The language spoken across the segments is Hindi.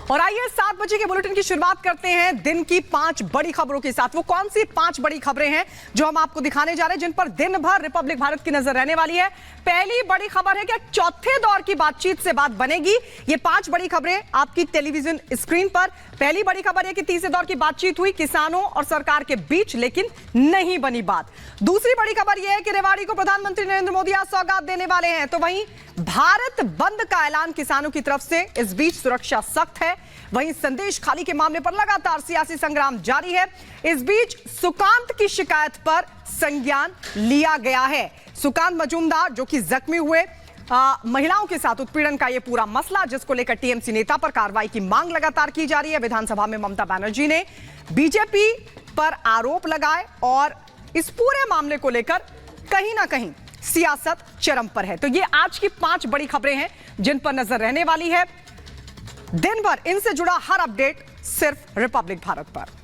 और आइए 7 बजे के बुलेटिन की शुरुआत करते हैं दिन की 5 बड़ी खबरों के साथ। वो कौन सी 5 बड़ी खबरें हैं जो हम आपको दिखाने जा रहे हैं, जिन पर दिन भर रिपब्लिक भारत की नजर रहने वाली है। पहली बड़ी खबर है कि चौथे दौर की बातचीत से बात बनेगी। ये 5 बड़ी खबरें आपकी टेलीविजन स्क्रीन पर। पहली बड़ी खबर है कि तीसरे दौर की बातचीत हुई किसानों और सरकार के बीच, लेकिन नहीं बनी बात। दूसरी बड़ी खबर यह है कि रेवाड़ी को प्रधानमंत्री नरेंद्र मोदी आज सौगात देने वाले हैं। तो वहीं भारत बंद का ऐलान किसानों की तरफ से। इस बीच सुरक्षा सख्त है। वहीं संदेश खाली के मामले पर लगातार सियासी संग्राम जारी है। इस बीच सुकांत की शिकायत पर संज्ञान लिया गया है। सुकांत मजूमदार जो कि जख्मी हुए महिलाओं के साथ उत्पीड़न का यह पूरा मसला, जिसको लेकर टीएमसी नेता पर कार्रवाई की मांग लगातार की जा रही है। विधानसभा में ममता बनर्जी ने बीजेपी पर आरोप लगाए और इस पूरे मामले को लेकर कहीं ना कहीं सियासत चरम पर है। तो ये आज की 5 बड़ी खबरें हैं जिन पर नजर रहने वाली है दिन भर। इनसे जुड़ा हर अपडेट सिर्फ रिपब्लिक भारत पर।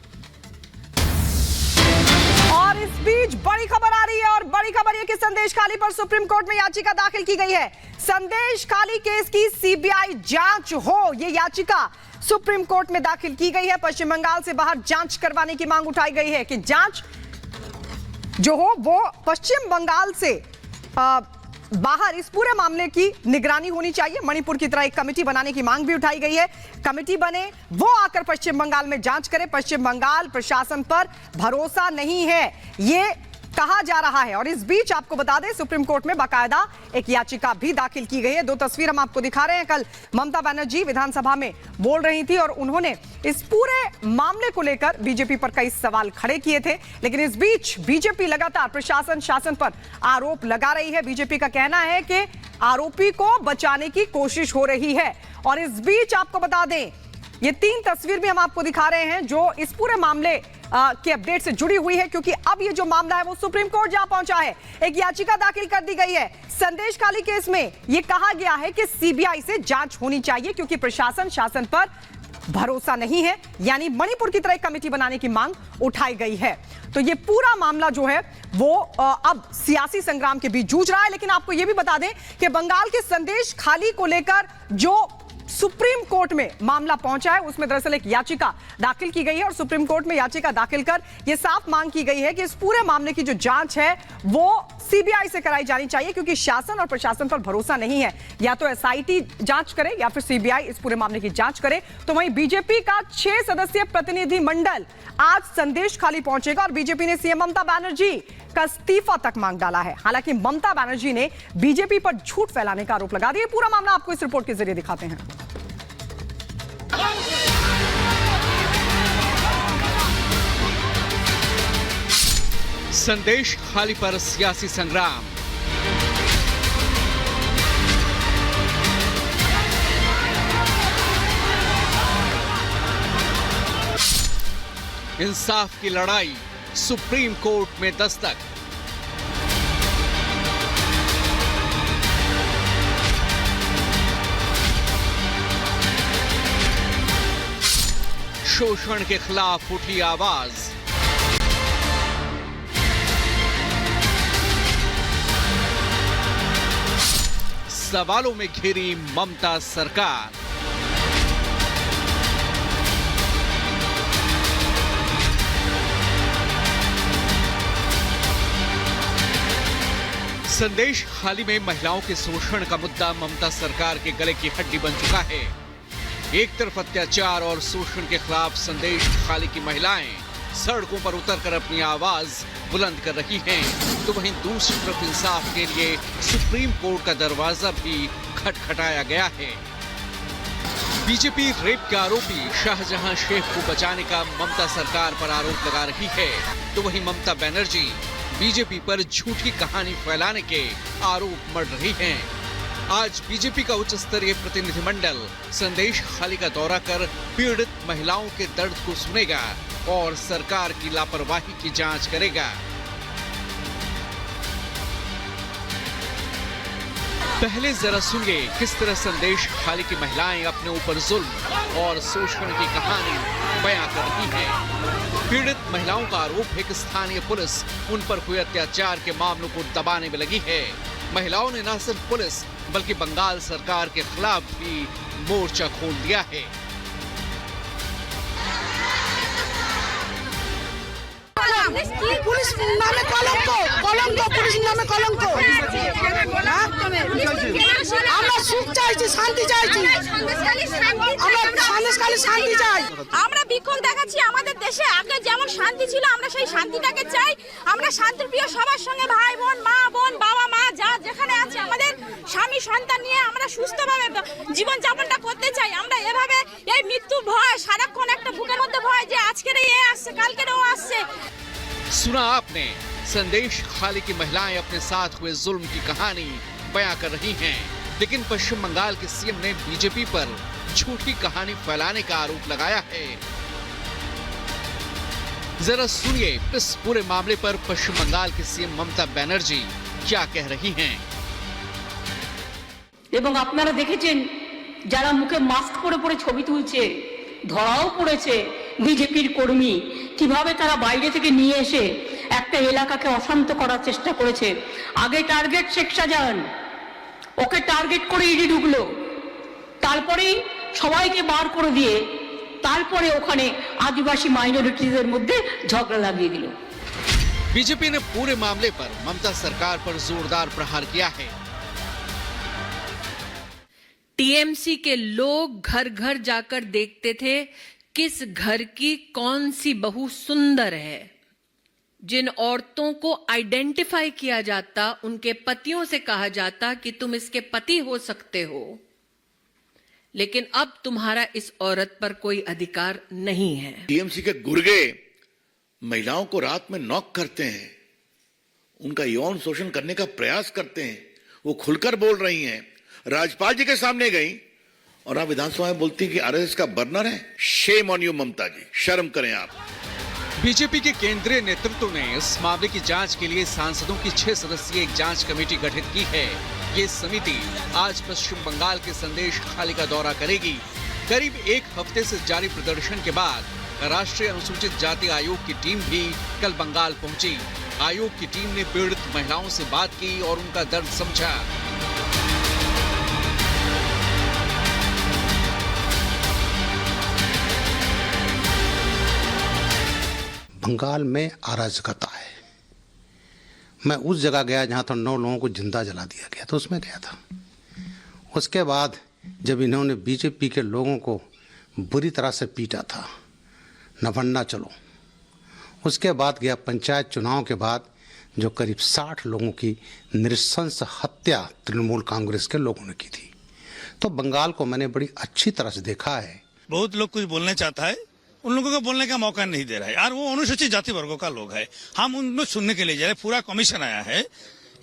और इस बीच बड़ी खबर आ रही है, और बड़ी खबर यह कि संदेश खाली पर सुप्रीम कोर्ट में याचिका दाखिल की गई है। संदेश खाली केस की सीबीआई जांच हो, यह याचिका सुप्रीम कोर्ट में दाखिल की गई है। पश्चिम बंगाल से बाहर जांच करवाने की मांग उठाई गई है कि जांच जो हो वो पश्चिम बंगाल से बाहर इस पूरे मामले की निगरानी होनी चाहिए। मणिपुर की तरह एक कमेटी बनाने की मांग भी उठाई गई है। कमेटी बने, वो आकर पश्चिम बंगाल में जांच करे। पश्चिम बंगाल प्रशासन पर भरोसा नहीं है, ये कहा जा रहा है। और इस बीच आपको बता दें, सुप्रीम कोर्ट में बाकायदा एक याचिका भी दाखिल की गई है। 2 तस्वीर हम आपको दिखा रहे हैं। कल ममता बनर्जी विधानसभा में बोल रही थी और उन्होंने इस पूरे मामले को लेकर बीजेपी पर कई सवाल खड़े किए थे। लेकिन इस बीच बीजेपी लगातार प्रशासन शासन पर आरोप लगा रही है। बीजेपी का कहना है कि आरोपी को बचाने की कोशिश हो रही है। और इस बीच आपको बता दें, ये 3 तस्वीर भी हम आपको दिखा रहे हैं जो इस पूरे मामले के अपडेट से जुड़ी हुई है, क्योंकि अब ये जो मामला है वो सुप्रीम कोर्ट जा पहुंचा है। एक याचिका दाखिल कर दी गई है। संदेश खाली केस में ये कहा गया है कि सीबीआई से जांच होनी चाहिए, क्योंकि प्रशासन शासन पर भरोसा नहीं है। यानी मणिपुर की तरह एक कमेटी बनाने की मांग उठाई गई है। तो ये पूरा मामला जो है वो अब सियासी संग्राम के बीच जूझ रहा है। लेकिन आपको यह भी बता दें कि बंगाल के संदेश खाली को लेकर जो सुप्रीम कोर्ट में मामला पहुंचा है, उसमें दरअसल एक याचिका दाखिल की गई है। और सुप्रीम कोर्ट में याचिका दाखिल कर यह साफ मांग की गई है कि इस पूरे मामले की जो जांच है वो सीबीआई से कराई जानी चाहिए, क्योंकि शासन और प्रशासन पर भरोसा नहीं है। या तो एसआईटी जांच करे या फिर सीबीआई इस पूरे मामले की जांच करे। तो वहीं बीजेपी का 6 सदस्यीय प्रतिनिधि मंडल आज संदेश खाली पहुंचेगा और बीजेपी ने सीएम ममता बनर्जी का इस्तीफा तक मांग डाला है। हालांकि ममता बनर्जी ने बीजेपी पर झूठ फैलाने का आरोप लगा दिया। पूरा मामला आपको इस रिपोर्ट के जरिए दिखाते हैं। संदेश खाली पर सियासी संग्राम। इंसाफ की लड़ाई, सुप्रीम कोर्ट में दस्तक। शोषण के खिलाफ उठी आवाज। सवालों में घिरी ममता सरकार। संदेश खाली में महिलाओं के शोषण का मुद्दा ममता सरकार के गले की हड्डी बन चुका है। एक तरफ अत्याचार और शोषण के खिलाफ संदेश खाली की महिलाएं सड़कों पर उतरकर अपनी आवाज बुलंद कर रही हैं, तो वहीं दूसरी तरफ इंसाफ के लिए सुप्रीम कोर्ट का दरवाजा भी खटखटाया गया है। बीजेपी रेप के आरोपी शाहजहां शेख को बचाने का ममता सरकार पर आरोप लगा रही है, तो वहीं ममता बनर्जी बीजेपी पर झूठी कहानी फैलाने के आरोप मढ़ रही हैं। आज बीजेपी का उच्च स्तरीय प्रतिनिधिमंडल संदेश खाली का दौरा कर पीड़ित महिलाओं के दर्द को सुनेगा और सरकार की लापरवाही की जांच करेगा। पहले जरा सुनिए किस तरह संदेश खाली की महिलाएं अपने ऊपर जुल्म और शोषण की कहानी बयां कर रही हैं। पीड़ित महिलाओं का आरोप है कि स्थानीय पुलिस उन पर हुए अत्याचार के मामलों को दबाने में लगी है। महिलाओं ने न सिर्फ पुलिस बल्कि बंगाल सरकार के खिलाफ भी मोर्चा खोल दिया है। পুলিশ নামে কলঙ্ক, কলঙ্ক, পুলিশ নামে কলঙ্ক। আমরা সুখ চাইছি, শান্তি চাইছি, আমরা সন্দেশখালী শান্তি চাই। আমরা বিক্ষোভ দেখাচ্ছি আমাদের দেশে আগে যেমন শান্তি ছিল আমরা সেই শান্তিটাকে চাই। আমরা শান্তিপ্রিয় সবার সঙ্গে ভাই বোন, মা বোন, বাবা মা যা যেখানে আছে আমাদের স্বামী সন্তান নিয়ে আমরা সুস্থভাবে জীবন যাপনটা করতে চাই। আমরা এভাবে এই মৃত্যুর ভয় সারাক্ষণ একটা বুকের মধ্যে ভয় যে আজকের এ আসছে কালকের ও আসছে। सुना आपने, संदेश खाली की महिलाएं अपने साथ हुए जुल्म की कहानी बयां कर रही हैं, लेकिन पश्चिम बंगाल के सीएम ने बीजेपी पर झूठी कहानी फैलाने का आरोप लगाया है। जरा सुनिए इस पूरे मामले पर पश्चिम बंगाल की सीएम ममता बनर्जी क्या कह रही हैं। এবং আপনারা দেখেছেন যারা মুখে মাস্ক পরে পরে ছবি তুলছে, ধরাও পড়েছে বিজেপির কর্মী, কিভাবে তারা বাইরে থেকে নিয়ে এসে একটা এলাকাকে অশান্ত করার চেষ্টা করেছে। আগে টার্গেট শেখ শাহজাহান, ওকে টার্গেট করে ইডি ঢুকলো, তারপরেই সবাইকে বার করে দিয়ে তারপরে ওখানে আদিবাসী মাইনরিটিদের মধ্যে ঝগড়া লাগিয়ে দিল। बीजेपी ने पूरे मामले पर ममता सरकार पर जोरदार प्रहार किया है। टीएमसी के लोग घर घर जाकर देखते थे किस घर की कौन सी बहू सुंदर है। जिन औरतों को आइडेंटिफाई किया जाता उनके पतियों से कहा जाता कि तुम इसके पति हो सकते हो, लेकिन अब तुम्हारा इस औरत पर कोई अधिकार नहीं है। टीएमसी के गुर्गे महिलाओं को रात में नॉक करते हैं, उनका यौन शोषण करने का प्रयास करते हैं, वो खुलकर बोल रही हैं, राज्यपाल जी के सामने गई और आप विधानसभा में बोलती हैं कि आरएसएस का बर्नर है। शेम ऑन यू ममता जी, शर्म करें आप। बीजेपी के केंद्रीय नेतृत्व ने इस मामले की जांच के लिए सांसदों की 6 सदस्यीय एक जांच कमेटी गठित की है। ये समिति आज पश्चिम बंगाल के संदेश खाली का दौरा करेगी। करीब एक हफ्ते से जारी प्रदर्शन के बाद राष्ट्रीय अनुसूचित जाति आयोग की टीम भी कल बंगाल पहुंची। आयोग की टीम ने पीड़ित महिलाओं से बात की और उनका दर्द समझा। बंगाल में अराजकता है। मैं उस जगह गया जहां तो 9 लोगों को जिंदा जला दिया गया था, उसमें गया था। उसके बाद जब इन्होंने बीजेपी के लोगों को बुरी तरह से पीटा था, नवन्ना चलो, उसके बाद गया पंचायत चुनाव के बाद जो करीब 60 लोगों की नृशंस हत्या तृणमूल कांग्रेस के लोगों ने की थी। तो बंगाल को मैंने बड़ी अच्छी तरह से देखा है। बहुत लोग कुछ बोलना चाहता है, उन लोगों को बोलने का मौका नहीं दे रहा है यार। वो अनुसूचित जाति वर्गों का लोग है, हम उनको सुनने के लिए जा रहे। पूरा कमीशन आया है,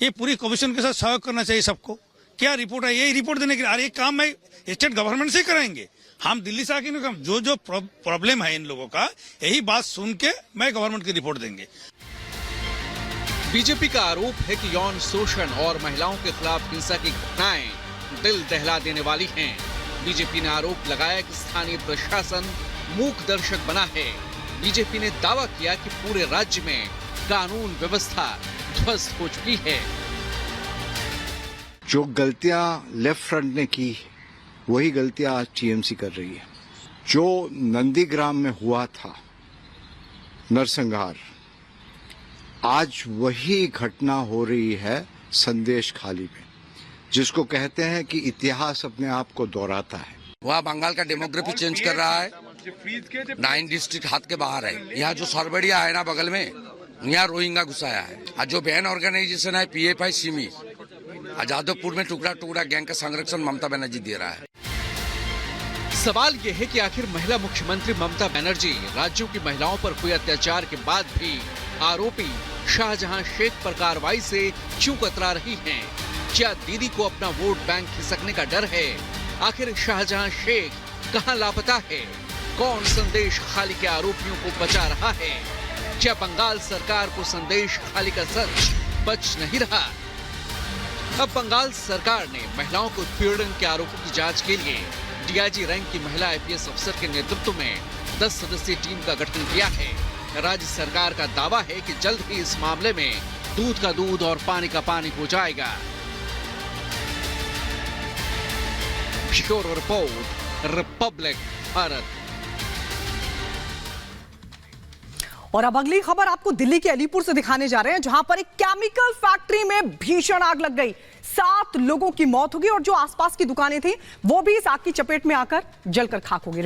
ये पूरी कमीशन के साथ सहयोग करना चाहिए सबको। क्या रिपोर्ट है, यही रिपोर्ट देने के लिए। ये काम मैं स्टेट गवर्नमेंट से कराएंगे, हम दिल्ली से आके नहीं। जो जो प्रॉब्लम है इन लोगों का, यही बात सुन के मैं गवर्नमेंट की रिपोर्ट देंगे। बीजेपी का आरोप है कि यौन शोषण और महिलाओं के खिलाफ हिंसा की घटनाएं दिल दहला देने वाली हैं। बीजेपी ने आरोप लगाया कि स्थानीय प्रशासन मूक दर्शक बना है। बीजेपी ने दावा किया कि पूरे राज्य में कानून व्यवस्था ध्वस्त हो चुकी है। जो गलतियां लेफ्ट फ्रंट ने की वही गलतियां आज टीएमसी कर रही है। जो नंदीग्राम में हुआ था नरसंहार, आज वही घटना हो रही है संदेश खाली में, जिसको कहते हैं कि इतिहास अपने आप को दोहराता है। वहाँ बंगाल का डेमोग्राफी चेंज कर रहा है। 9 डिस्ट्रिक्ट हाथ के बाहर है। यहाँ जो सरबड़िया है ना बगल में, यहाँ रोहिंगा घुसाया है। और जो बैन ऑर्गेनाइजेशन है PFI सिमी, जादवपुर में टुकड़ा टुकड़ा गैंग का संरक्षण ममता बनर्जी दे रहा है। सवाल ये है कि आखिर महिला मुख्यमंत्री ममता बनर्जी राज्यों की महिलाओं पर हुए अत्याचार के बाद भी आरोपी शाहजहां शेख पर कार्रवाई से क्यों कतरा रही हैं? क्या दीदी को अपना वोट बैंक खिसकने का डर है? आखिर शाहजहां शेख कहां लापता है? कौन संदेश खाली के आरोपियों को बचा रहा है? क्या बंगाल सरकार को संदेश खाली का सच बच नहीं रहा? अब बंगाल सरकार ने महिलाओं को उत्पीड़न के आरोपों की जांच के लिए डीआईजी रैंक की महिला IPS अफसर के नेतृत्व में 10 सदस्यीय टीम का गठन किया है। राज्य सरकार का दावा है कि जल्द ही इस मामले में दूध का दूध और पानी का पानी हो जाएगा। Bureau report, Republic Bharat. और अब अगली खबर आपको दिल्ली के अलीपुर से दिखाने जा रहे हैं, जहां पर एक केमिकल फैक्ट्री में भीषण आग लग गई। 7 लोगों की मौत हो गई और जो आसपास की दुकानें थी वो भी इस आग की चपेट में आकर जलकर खाक हो गई।